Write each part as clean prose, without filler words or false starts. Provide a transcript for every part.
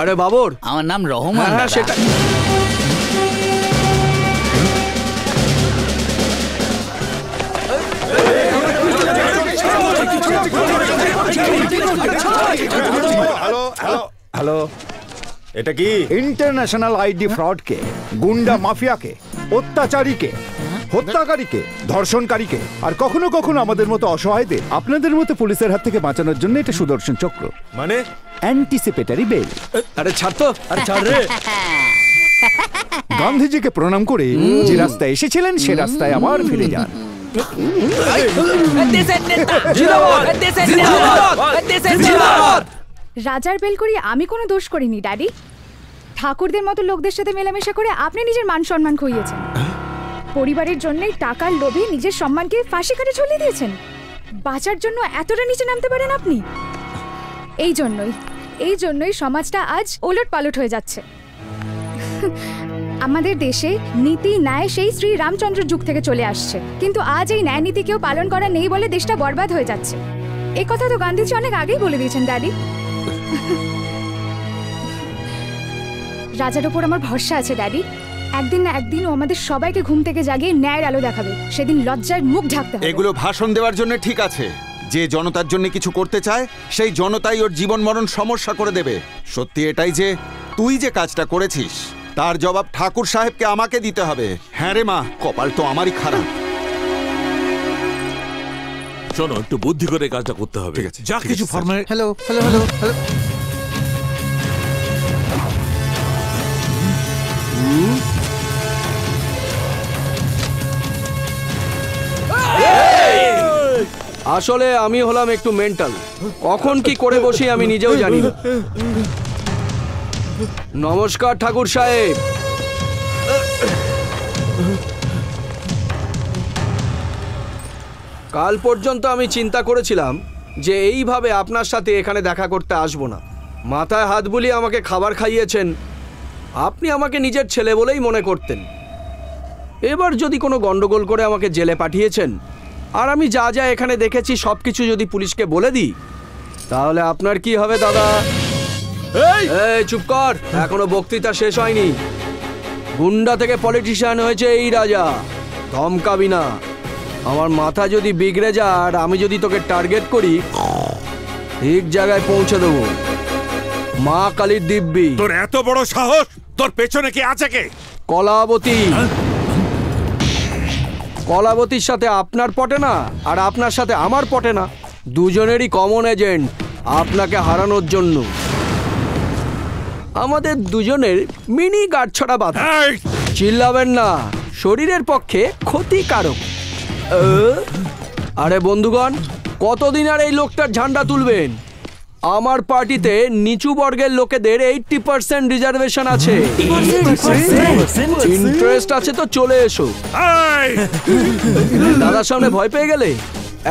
আরে বাবর, আমার নাম রহমান। হ্যাঁ সেটা হ্যালো হ্যালো হ্যালো, এটা কি? ইন্টারন্যাশনাল আইডি ফ্রডকে, গুন্ডা মাফিয়াকে, অত্যাচারীকে, হত্যাকারীকে, ধর্ষণকারীকে আর কখনো কখনো আমাদের মতো অসহায়দের আপনাদের মতো পুলিশের হাত থেকে বাঁচানোর জন্য এটা সুদর্শন চক্র, মানে অ্যান্টিসিপেটরি বেল। আরে ছাড় তো, আরে ছাড় রে। গান্ধীজিকে প্রণাম করে যে রাস্তায় এসেছিলেন সে রাস্তায় আবার ফিরে যান। রাজার বেল করি আমি কোনো দোষ করিনি ড্যাডি। ঠাকুরদের মতো লোকদের সাথে মেলামেশা করে আপনি নিজের মান সম্মান খইয়েছেন। পরিবারের জন্যই টাকার লোভে নিজের সম্মানকে ফাঁসি কাটে ঝুলিয়ে দিয়েছেন। বাঁচার জন্য এতটা নিচে নামতে পারেন আপনি? এই জন্যই সমাজটা আজ ওলট পালট হয়ে যাচ্ছে। আমাদের দেশে নীতি ন্যায় সেই শ্রী রামচন্দ্র যুগ থেকে চলে আসছে, কিন্তু আজ এই ন্যায় নীতি কেউ পালন করা নেই বলে দেশটা বরবাদ হয়ে যাচ্ছে। এই কথা তো গান্ধীজি অনেক আগেই বলে দিয়েছেন ড্যাডি। রাজার ওপর আমার ভরসা আছে ড্যাডি। একদিন না একদিন ও আমাদের সবাইকে ঘুম থেকে জাগিয়ে ন্যায়ের আলো দেখাবে। সেদিন লজ্জায় মুখ ঢাকতে হবে। এগুলো ভাষণ দেওয়ার জন্য ঠিক আছে, যে জনতার জন্য কিছু করতে চায় সেই জনতাই ওর জীবন মরণ সমস্যা করে দেবে। সত্যি এটাই যে তুই যে কাজটা করেছিস তার জবাব ঠাকুর সাহেবকে আমাকে দিতে হবে। হ্যাঁ রে মা, কপাল তো আমারই খারাপ। শোনো, একটু বুদ্ধি করে কাজটা করতে হবে। যা কিছু formality. Hello hello hello hello. আসলে আমি হলাম একটু মেন্টাল, কখন কি করে বসি আমি নিজেও জানি না। নমস্কার ঠাকুর সাহেব। কাল পর্যন্ত আমি চিন্তা করেছিলাম যে এইভাবে আপনার সাথে এখানে দেখা করতে আসবো না। মাথায় হাত বুলিয়ে আমাকে খাবার খাইয়েছেন, আপনি আমাকে নিজের ছেলে বলেই মনে করতেন। এবার যদি কোনো গন্ডগোল করে আমাকে জেলে পাঠিয়েছেন, আর আমি যা যা এখানে দেখেছি সব কিছু যদি পুলিশকে বলে দিই, তাহলে আপনার কি হবে দাদা? এই চুপ কর, এখনো বক্তৃতা শেষ হয়নি। গুন্ডা থেকে পলিটিশিয়ান হয়েছে এই রাজা, ধমকাবি না। আমার মাথা যদি বিগড়ে যায় আর আমি যদি তোকে টার্গেট করি, ঠিক জায়গায় পৌঁছে দেবো। মা কালীর দিব্যি। তোর এত বড় সাহস! তোর পেছনে কে আছে? কে? কলাবতী। কলাবতীর সাথে আপনার পটে না, আর আপনার সাথে আমার পটে না। দুজনেরই কমন এজেন্ট আপনাকে হারানোর জন্য। আমাদের দুজনের মিনি গাঁটছড়া বাঁধা। চিল্লাবেন না, শরীরের পক্ষে ক্ষতিকারক। আরে বন্ধুগণ, কতদিন আর এই লোকটার ঝান্ডা তুলবেন? আমার পার্টিতে নিচু বর্গের লোকেদের 80% রিজার্ভেশন আছে। ইন্টারেস্ট আছে তো চলে এসো। দাদার সামনে ভয় পেয়ে গেলে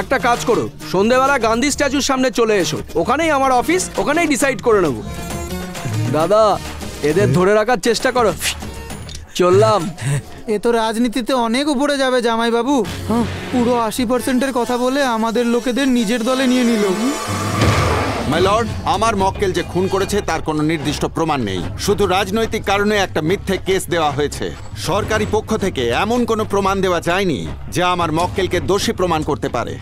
একটা কাজ করো, সন্ধেবেলা গান্ধী স্ট্যাচুর সামনে চলে এসো। ওখানেই আমার অফিস, ওখানেই ডিসাইড করে নেব। দাদা, এদের ধরে রাখার চেষ্টা করো। চললাম। এ তো রাজনীতিতে অনেক উপরে যাবে জামাই বাবু। পুরো 80%-এর কথা বলে আমাদের লোকেদের নিজের দলে নিয়ে নিল। মাই লর্ড, আমার মক্কেল যে খুন করেছে তার কোনো নির্দিষ্ট প্রমাণ নেই। শুধু রাজনৈতিক কারণে একটা মিথ্যে কেস দেওয়া হয়েছে। সরকারি পক্ষ থেকে এমন কোনো প্রমাণ দেওয়া যায়নি যা আমার মক্কেলকে দোষী প্রমাণ করতে পারে।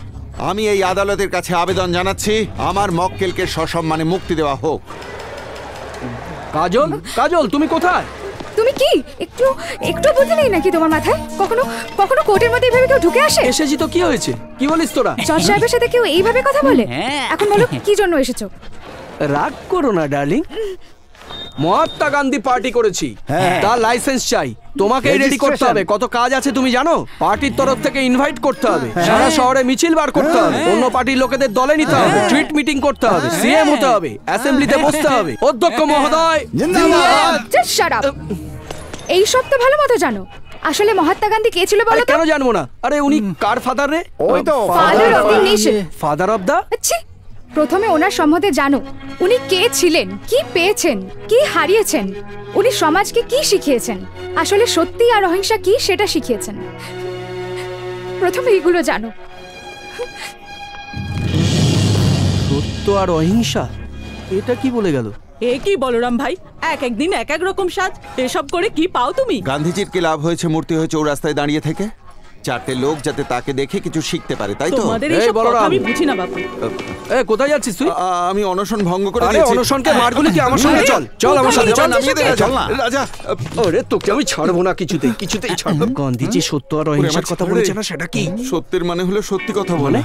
আমি এই আদালতের কাছে আবেদন জানাচ্ছি, আমার মক্কেলকে সসম্মানে মুক্তি দেওয়া হোক। কাজল, কাজল তুমি কোথায়? তুমি কি একটু একটু বুদ্ধি নেই নাকি তোমার মাথায়? কখনো কখনো কোর্টের মধ্যে এইভাবে কেউ ঢুকে আসে? এসেছি তো কি হয়েছে? কি বলিস তোরা? জজ সাহেবের সাথে কেউ এইভাবে কথা বলে? এখন বলো কি জন্য এসেছো? রাগ করো না ডার্লিং, মহাত্মা গান্ধী পার্টি করেছি, তার লাইসেন্স চাই। তোমাকে রেডি করতে হবে। কত কাজ আছে তুমি জানো? পার্টির তরফ থেকে ইনভাইট করতে হবে, সারা শহরে মিছিল বার করতে হবে, অন্য পার্টির লোকেদের দলে নিতে হবে, ট্রিট মিটিং করতে হবে, সিএম হতে হবে, অ্যাসেম্বলিতে বসতে হবে। অধ্যক্ষ মহোদয় জাস্ট শাট আপ। এই সব তো ভালো মতো জানো। আসলে মহাত্মা গান্ধী কে ছিল বলো তো? কেন জানবো না? আরে উনি কার ফাদার রে? ওই তো father of the nation. Father of the? আচ্ছা, প্রথমে ওনার সম্বন্ধে জানো। উনি কে ছিলেন, কি পেয়েছেন, কি হারিয়েছেন, উনি সমাজকে কি শিখিয়েছেন, আসলে সত্যি আর অহিংসা কি সেটা শিখিয়েছেন। প্রথমে এগুলো জানো। সত্য আর অহিংসা, এটা কি বলে গেল? এ কি বলরাম ভাই, এক এক দিন এক এক রকম সাজ, এসব করে কি পাও তুমি? গান্ধীজির কি লাভ হয়েছে মূর্তি হয়ে চৌরাস্তায় দাঁড়িয়ে থেকে? চারটে লোক যাতে তাকে দেখে কিছু শিখতে পারে, তাই তো? তোমাদের এই এইসব কথা বলরাম। আমি বুঝি না বাপু। এ কোথায় যাচ্ছিস তুই? আমি অনশন ভঙ্গ করে আরে দিয়েছি। অনশনকে মারগুলি কি আমার সঙ্গে চল চল আমার সাথে চল। নামিয়ে দে, চল না রাজা। আরে তোকে আমি ছাড়বো না কিছুতেই ছাড়বো। গান্ধীজি সত্য আর অহিংসার কথা বলেছে না, সেটা কি? সত্যের মানে হলো সত্যি কথা বলে।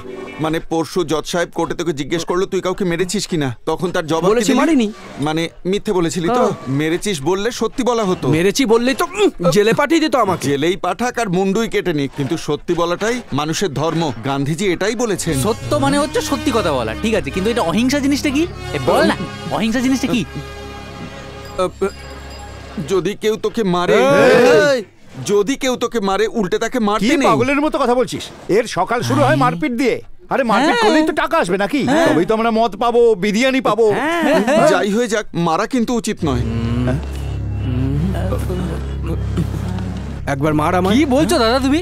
মানে পরশু জজ সাহেব কোর্টে তোকে জিজ্ঞেস করলো তুই কাউকে মেরেছিস কিনা, তখন তার জবাব বলেছি, কি দিলি? মারিনি। মানে মিথ্যে বলেছিলি তো? মেরেছিস বললে সত্যি বলা হতো। মেরেছি বললেই তো জেলে পাঠিয়ে দিত আমাকে। জেলেই পাঠাক আর মুন্ডুই কেটে নিক, কিন্তু সত্যি বলাটাই মানুষের ধর্ম। গান্ধীজি এটাই বলেছেন। সত্য মানে হচ্ছে সত্যি কথা বলা, ঠিক আছে, কিন্তু এটা অহিংসা জিনিসটা কি? বল না, অহিংসা জিনিসটা কি? যদি কেউ তোকে মারে, যদি কেউ তোকে মারে উল্টে তাকে কি মারতে নেই। পাগলের মতো কথা বলছিস? এর সকাল শুরু হয় মারপিট দিয়ে। আরে মারপিট হ্যাঁ। করলেই তো টাকা আসবে নাকি? তবেই তো আমরা মদ পাবো, বিরিয়ানি পাবো। যাই হয়ে যাক, মারা কিন্তু উচিত নয়। একবার মার আমায়। কি বলছো দাদা তুমি?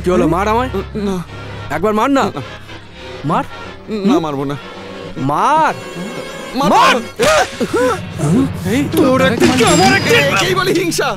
কি হলো, মার আমায়। না একবার মার না। মার না, মারবো না। মার মার। তোর একদিন কি আমার একদিন। একেই বলি হিংসা।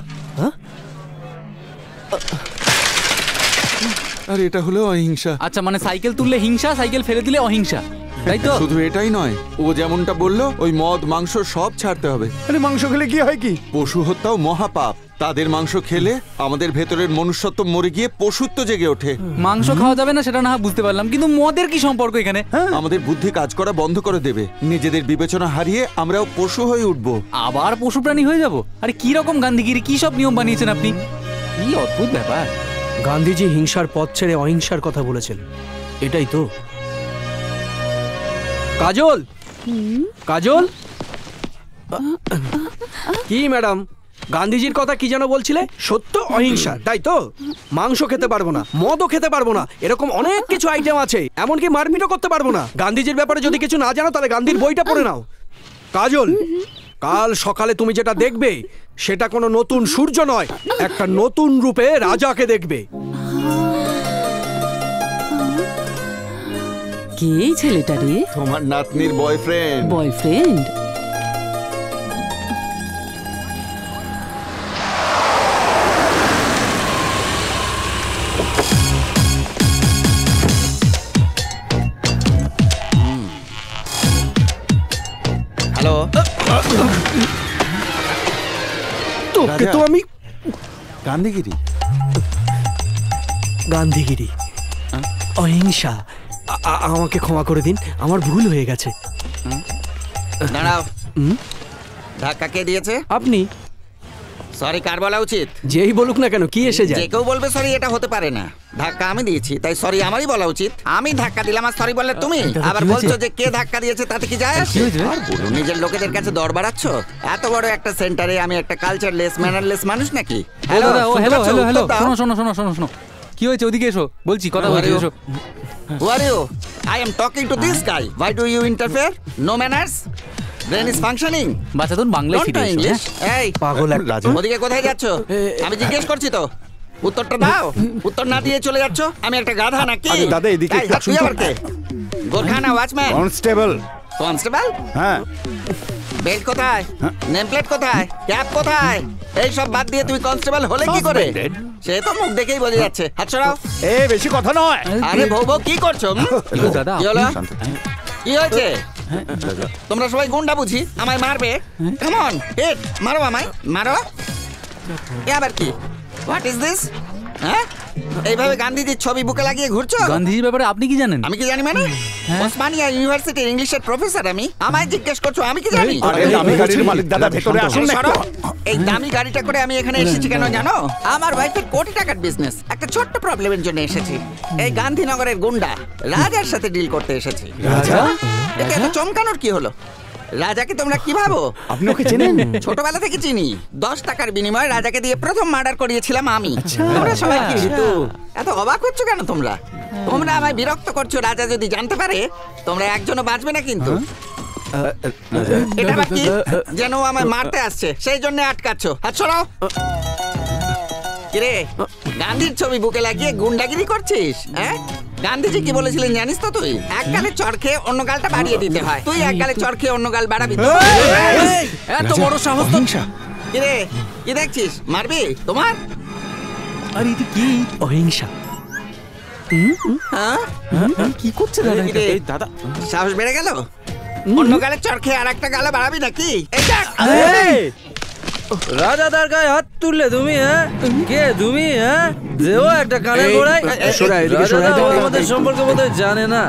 আর এটা হলো অহিংসা। আচ্ছা, মানে সাইকেল তুললে হিংসা, সাইকেল ফেলে দিলে অহিংসা, তাই তো? শুধু এটাই নয়, ও যেমনটা বললো ওই মদ মাংস সব ছাড়তে হবে। আরে মাংস খেলে কি হয় কি? পশু হত্যাও মহাপাপ। তাদের মাংস খেলে আমাদের ভেতরের মনুষ্যত্ব মরে গিয়ে পশুত্ব জেগে ওঠে। মাংস খাওয়া যাবে না সেটা না হয় বুঝতে পারলাম, কিন্তু মদের কি সম্পর্ক এখানে? আমাদের বুদ্ধি কাজ করা বন্ধ করে দেবে। নিজেদের বিবেচনা হারিয়ে আমরাও পশু হয়ে উঠবো। আবার পশু প্রাণী হয়ে যাব? আরে কি রকম গান্ধীগিরি, কি সব নিয়ম বানিয়েছেন আপনি? কি অদ্ভুত ব্যাপার। গান্ধীজি হিংসার পথ ছেড়ে অহিংসার কথা বলেছেন, এটাই তো। কাজল, কাজল। কি ম্যাডাম, গান্ধীজির কথা কি যেন বলছিলে? সত্য অহিংসা, তাই তো? মাংস খেতে পারবো না, মদও খেতে পারবো না, এরকম অনেক কিছু আইটেম আছে। এমনকি মারপিটও করতে পারবো না। গান্ধীজির ব্যাপারে যদি কিছু না জানো তাহলে গান্ধীর বইটা পড়ে নাও। কাজল, কাল সকালে তুমি যেটা দেখবে সেটা কোনো নতুন সূর্য নয়, একটা নতুন রূপে রাজাকে দেখবে। কে এই ছেলেটা রে? তোমার নাতনির বয়ফ্রেন্ড। বয়ফ্রেন্ড? হ্যালো। তোকে তো আমি গান্ধীগিরি, গান্ধীগিরি, অহিংসা। আমাকে ক্ষমা করে দিন, আমার ভুল হয়ে গেছে। দাঁড়াও। ধাক্কা কে দিয়েছে? আপনি। সরি কার বলা উচিত? যেই বলুক না কেন, কি এসে যে যায়? কেউ বলবে সরি, এটা হতে পারে না। ধাক্কা আমি দিয়েছি, তাই সরি আমারই বলা উচিত। আমি ধাক্কা দিলাম আর সরি বললে তুমি? আবার বলছো যে কে ধাক্কা দিয়েছে, তাতে কি যায় আসে? আর বলো, নিজের লোকেদের কাছে দর বাড়াচ্ছ? এত বড় একটা সেন্টারে আমি একটা কালচারলেস ম্যানারলেস মানুষ নাকি? হ্যালো দাদা, ও হ্যালো হ্যালো হ্যালো, উত্তর দাও। শোনো শোনো শোনো শোনো শোনো, কি হয়েছে? ওদিকে এসো, বলছি কথা বলছি, এসো। Who are you? I am talking to this guy. Why do you interfere? No manners? Brain is functioning. বাচ্চা তুমি বাংলায় Don't ফিরে know এসো, English. এই, পাগল এক রাজা। ওদিকে কোথায় যাচ্ছ? আমি জিজ্ঞেস করছি তো, উত্তরটা দাও। উত্তর না দিয়ে চলে যাচ্ছ? আমি একটা গাধা নাকি? আরে দাদা, এদিকে এই, একটু তুই আসুন তো। আবার কে? গোরখানা ওয়াচম্যান? কনস্টেবল। কনস্টেবল? হ্যাঁ। বেল্ট কোথায়? নেম প্লেট কোথায়? ক্যাপ কোথায়? এই সব বাদ দিয়ে তুই কনস্টেবল হলে কি করে? সে তো মুখ দেখেই বোঝা যাচ্ছে। হাত সরাও। এ বেশি কথা নয়। আরে বউ বউ কি করছো? কিন্তু দাদা, কি হলো? কি হয়েছে? হ্যাঁ, তোমরা সবাই গুন্ডা বুঝি? আমায় মারবে? কাম অন, হিট, মারো আমায়, মারো। এ আবার কি? What is this? হ্যাঁ, এইভাবে গান্ধীজির ছবি বুকে লাগিয়ে ঘুরছো? গান্ধীজির ব্যাপারে আপনি কি জানেন? আমি কি জানি মানে? ওসমানিয়া ইউনিভার্সিটির ইংলিশের প্রফেসর আমি। আমায় জিজ্ঞেস করছো আমি কি জানি? আরে দামি গাড়ির মালিক দাদা, ভেতরে আসুন না সরো। একটু। এই দামি গাড়িটা করে আমি এখানে এসেছি কেন জানো? আমার ওয়াইফের কোটি টাকার বিজনেস, একটা ছোট্ট প্রবলেমের জন্য এসেছি। এই গান্ধীনগরের গুন্ডা রাজার সাথে ডিল করতে এসেছি। রাজা? এতে এত চমকানোর কি হলো? রাজাকে তোমরা কি ভাবো? আপনি ওকে চেনেন? ছোটবেলা থেকে চিনি। 10 টাকার বিনিময়ে রাজাকে দিয়ে প্রথম মার্ডার করিয়েছিলাম আমি। তোমরা সবাই কি এত অবাক হচ্ছ কেন? তোমরা আমায় বিরক্ত করছো। রাজা যদি জানতে পারে, তোমরা একজনও বাঁচবে না কিন্তু। এটা আবার কি? যেন ও আমায় মারতে আসছে, সেই জন্য আটকাচ্ছ। হাত সরাও। কিরে, গান্ধীর ছবি বুকে লাগিয়ে গুন্ডাগিরি করছিস? হ্যাঁ, গান্ধীজি কি বলেছিলেন জানিস তো তুই? এক গালে চড় খেয়ে অন্য গালটা বাড়িয়ে দিতে হয়। তুই এক গালে চড় খেয়ে অন্য গাল বাড়াবি তো? এত বড় সাহস তো। কি রে, কি দেখছিস? মারবি তোমার? আরে এটা কি অহিংসা? হ্যাঁ কি করছে দাদা? কি রে? দাদা সাহস বেড়ে গেল? অন্য গালে চড় খেয়ে আর একটা গালে বাড়াবি নাকি? এই দেখ। রাজাদার গায়ে হাত তুললে তুমি, হ্যাঁ? কে তুমি, হ্যাঁ? দেও একটা কানের গোড়ায়। রাজাদা আমাদের সম্পর্কে বোধহয় জানে না।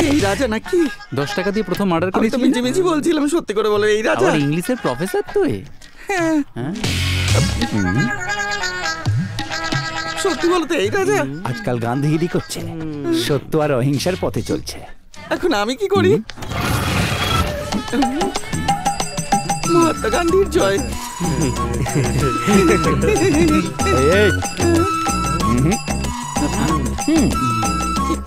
এই রাজা নাকি? 10 টাকা দিয়ে প্রথম মার্ডার আমি তো করেছিলি? মিছিমিছি বলছিলাম, সত্যি করে বলে এই রাজা। আবার ইংলিশের প্রফেসর তুই? হ্যাঁ। সত্যি বলতে এই রাজা? আজকাল গান্ধীগিরি করছে, সত্য আর অহিংসার পথে চলছে। এখন আমি কি করি? মহাত্মা গান্ধীর জয়। এই,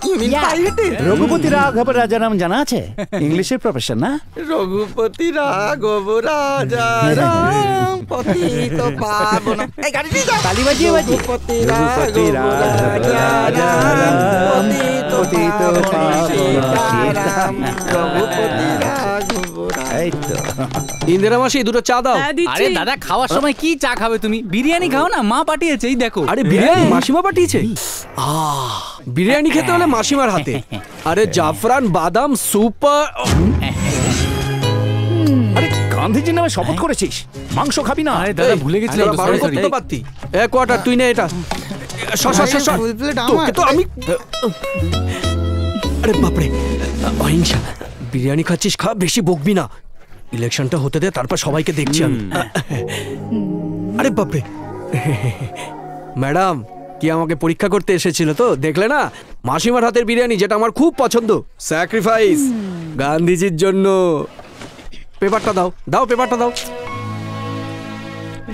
You mean pirate? রঘুপতি রাঘব রাজা নাম জানা আছে? ইংলিশের প্রফেসর না? রঘুপতি রাঘব রাজা রাম পতিত পাবন। এই গাড়ি নিয়ে যাও। তালি বাজিয়ে বাজিয়ে। রঘুপতি রঘুপতি রাঘব রাজা রাম পতিত পাবন সীতারাম। রঘুপতি রাঘব রাজা। এই তো। ইন্দিরা মাসি দুটো চা দাও। হ্যাঁ, দিচ্ছি। আরে দাদা খাওয়ার সময় কি চা খাবে তুমি? বিরিয়ানি খাও না, মা পাঠিয়েছে, এই দেখো। আরে বিরিয়ানি মাসিমা পাঠিয়েছে? বিরিয়ানি খেতে হলে মাসিমার হাতে। আরে জাফরান বাদাম সুপার। আরে গান্ধীজির নামে শপথ করেছিস, মাংস খাবি না? আরে দাদা ভুলে গেছিলাম তোরা তো, বারণ sorry, করতে sorry। তো পারতি। কোয়ার্টার তুই নে এটা। ফুল প্লেট আমার। তোকে তো আমি। আরে বাপরে, অহিংসা। বিরিয়ানি খাচ্ছিস, খা, বেশি বকবি না। ইলেকশনটা হতে দে, তারপর সবাইকে দেখছি আমি। আরে বাপরে। ম্যাডাম কি আমাকে পরীক্ষা করতে এসেছিল তো? দেখলে না মাসিমার হাতের বিরিয়ানি, যেটা আমার খুব পছন্দ। স্যাক্রিফাইস গান্ধীজির জন্য। পেপারটা দাও, দাও পেপারটা দাও।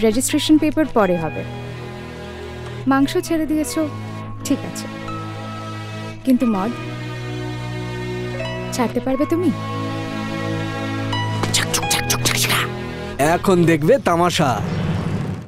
রেজিস্ট্রেশন পেপার পরে হবে। মাংস ছেড়ে দিয়েছো, ঠিক আছে, কিন্তু মদ ছাড়তে পারবে তুমি? এখন দেখবে তামাশা।